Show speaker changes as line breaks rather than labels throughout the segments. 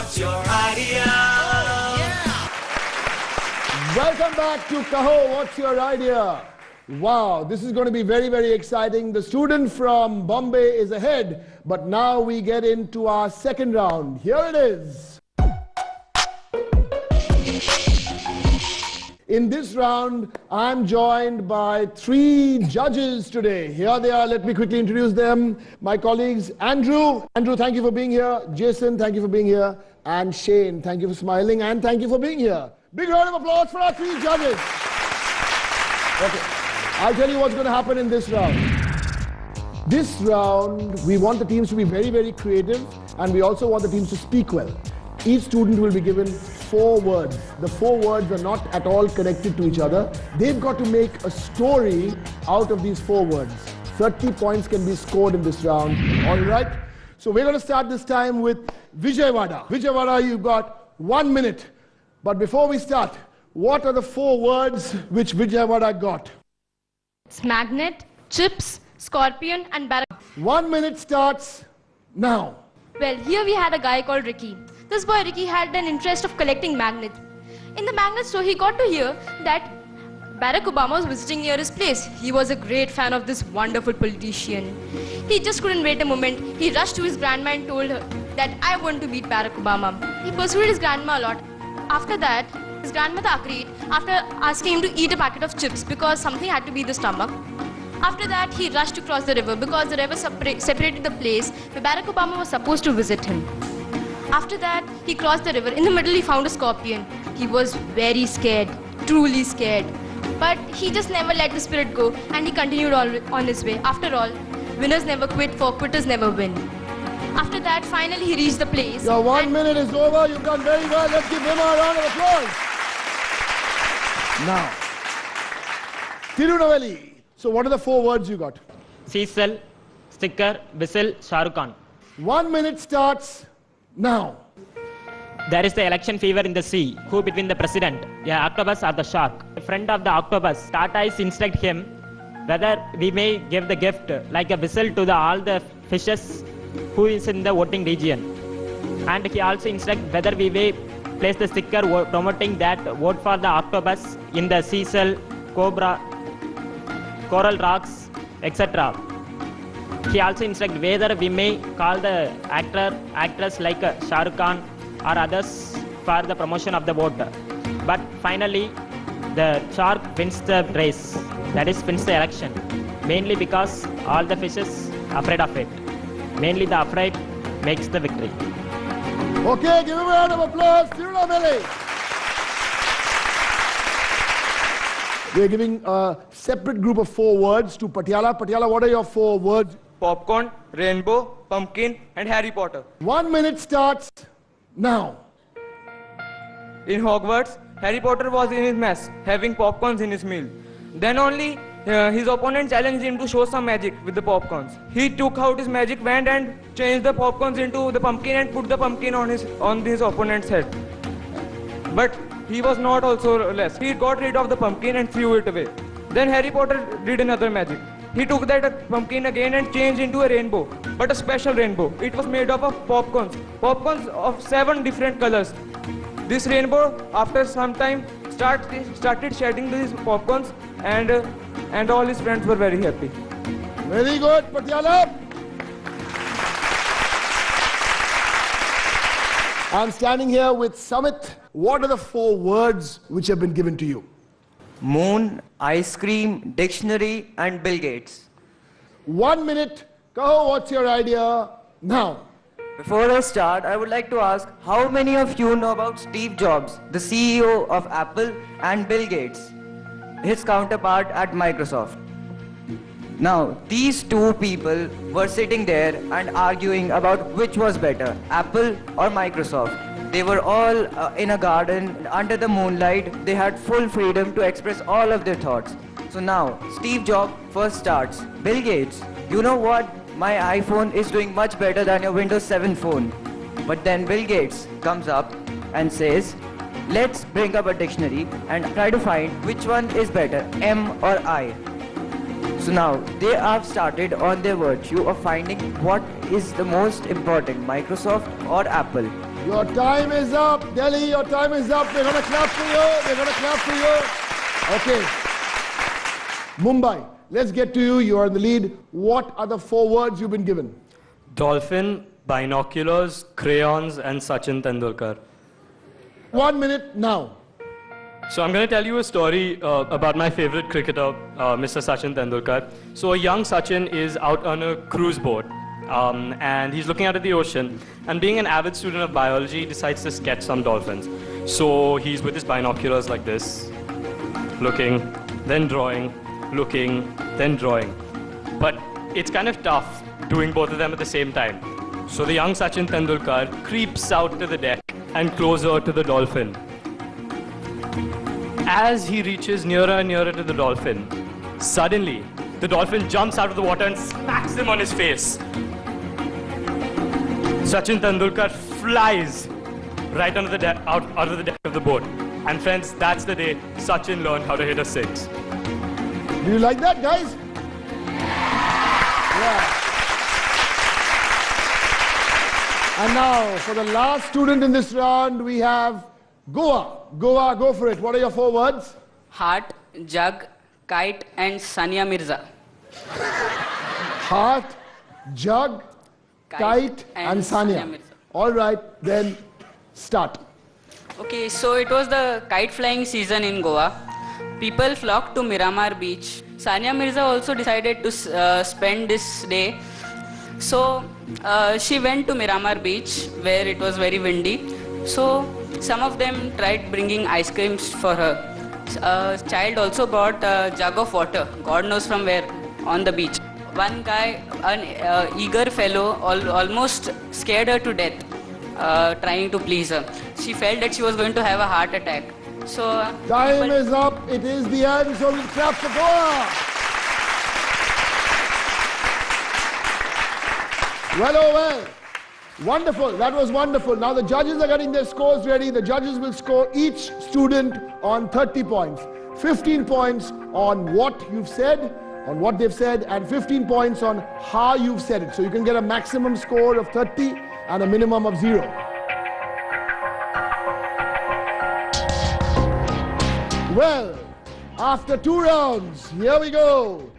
what's your idea?
Welcome back to Kaho, what's your idea? Wow, this is going to be very, very exciting. The student from Bombay is ahead, but now we get into our second round. Here it is. In this round, I'm joined by 3 judges today. Here they are. Let me quickly introduce them. My colleagues, Andrew. Andrew, thank you for being here. Jason, thank you for being here. And Shane, thank you for smiling and thank you for being here. Big round of applause for our 3 judges. Okay, I'll tell you what's going to happen in this round. This round, we want the teams to be very, very creative, and we also want the teams to speak well. Each student will be given 4 words. The 4 words are not at all connected to each other. They've got to make a story out of these 4 words. 30 points can be scored in this round. All right? So we're going to start this time with Vijayawada. Vijayawada, you've got 1 minute. But before we start, what are the 4 words which Vijayawada got?
It's magnet, chips, scorpion and barracuda.
1 minute starts now.
Well, here we had a guy called Ricky. This boy Ricky had an interest of collecting magnets. In the magnet store, he got to hear that Barack Obama was visiting near his place. He was a great fan of this wonderful politician. He just couldn't wait a moment. He rushed to his grandma and told her that I want to meet Barack Obama. He persuaded his grandma a lot. After that, his grandmother agreed after asking him to eat a packet of chips because something had to be in the stomach. After that, he rushed to cross the river because the river separated the place where Barack Obama was supposed to visit him. After that, he crossed the river. In the middle, he found a scorpion. He was very scared, truly scared. But he just never let the spirit go and he continued on his way. After all, winners never quit, for quitters never win. After that, finally, he reached the place.
Your 1 minute is over. You've done very well. Let's give him a round of applause. Now, Tirunelveli. So what are the 4 words you got?
Cecil, sticker, whistle, Shah Rukh Khan.
1 minute starts now.
There is the election fever in the sea. Who between the president, the octopus or the shark? A friend of the octopus, tortoise instruct him whether we may give the gift like a whistle to all the fishes who is in the voting region. And he also instruct whether we may place the sticker promoting that vote for the octopus in the seashell, cobra, coral rocks, etc. He also instruct whether we may call the actress like Shah Rukh Khan or others for the promotion of the vote. But finally, the shark wins the race, that is wins the election, mainly because all the fishes afraid of it. Mainly the afraid makes the victory.
Okay, give him a round of applause. Tirunelveli. We're giving a separate group of 4 words to Patiala. Patiala, what are your 4 words?
Popcorn, rainbow, pumpkin and Harry Potter.
1 minute starts now.
In Hogwarts, Harry Potter was in his mess, having popcorns in his meal. Then only his opponent challenged him to show some magic with the popcorns. He took out his magic wand and changed the popcorns into the pumpkin and put the pumpkin on his opponent's head. But he was not also less. He got rid of the pumpkin and threw it away. Then Harry Potter did another magic. He took that pumpkin again and changed into a rainbow, but a special rainbow. It was made up of popcorns. Popcorns of 7 different colors. This rainbow, after some time, started shedding these popcorns, and all his friends were very happy.
Very good, Patiala. I'm standing here with Samit. What are the 4 words which have been given to you?
Moon, ice cream, dictionary and Bill Gates.
1 minute. Kaho, what's your idea now?
Before I start, I would like to ask how many of you know about Steve Jobs, the CEO of Apple, and Bill Gates, his counterpart at Microsoft? Now, these 2 people were sitting there and arguing about which was better, Apple or Microsoft. They were all in a garden under the moonlight. They had full freedom to express all of their thoughts. So now, Steve Jobs first starts. Bill Gates, you know what? My iPhone is doing much better than your Windows 7 phone. But then Bill Gates comes up and says, let's bring up a dictionary and try to find which one is better, M or I. So now, they have started on their virtue of finding what is the most important, Microsoft or Apple.
Your time is up. Delhi, your time is up. We're going to clap for you. We're going to clap for you. Okay. Mumbai, let's get to you. You are in the lead. What are the 4 words you've been given?
Dolphin, binoculars, crayons, and Sachin Tendulkar.
1 minute now.
So I'm going to tell you a story about my favorite cricketer, Mr. Sachin Tendulkar. So a young Sachin is out on a cruise boat, and he's looking out at the ocean. And being an avid student of biology, he decides to sketch some dolphins. So he's with his binoculars like this, looking, then drawing, looking, then drawing. But it's kind of tough doing both of them at the same time. So the young Sachin Tendulkar creeps out to the deck and closer to the dolphin. As he reaches nearer and nearer to the dolphin, suddenly the dolphin jumps out of the water and smacks him on his face. Sachin Tendulkar flies right onto the out of the deck of the boat. And friends, that's the day Sachin learned how to hit a 6.
Do you like that, guys? Yeah. And now, for the last student in this round, we have Goa. Goa, go for it. What are your 4 words?
Heart, jug, kite, and Sania Mirza.
Heart, jug, kite, and Sania.
Mirza.
All right, then start.
Okay, so it was the kite flying season in Goa. People flocked to Miramar beach. Sania Mirza also decided to spend this day. So she went to Miramar beach where it was very windy. So some of them tried bringing ice creams for her. A child also brought a jug of water, God knows from where, on the beach. One guy, an eager fellow, almost scared her to death, trying to please her. She felt that she was going to have a heart attack. So
time is up. It is the end. So we'll clap for Goa. Well, oh well. Wonderful. That was wonderful. Now the judges are getting their scores ready. The judges will score each student on 30 points. 15 points on what you've said, on what they've said, and 15 points on how you've said it. So you can get a maximum score of 30 and a minimum of 0. Well, after 2 rounds, here we go.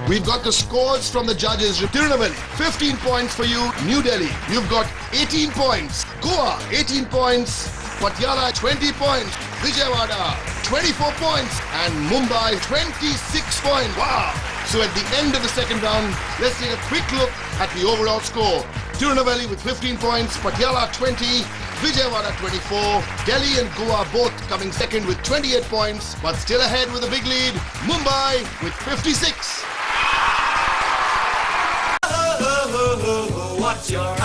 We've got the scores from the judges. Tirunelveli, 15 points for you. New Delhi, you've got 18 points. Goa, 18 points. Patiala, 20 points. Vijayawada, 24 points. And Mumbai, 26 points. Wow! So at the end of the second round, let's take a quick look at the overall score. Tirunelveli with 15 points. Patiala, 20. Vijayawada 24, Delhi and Goa both coming second with 28 points, but still ahead with a big lead, Mumbai with 56.
What's your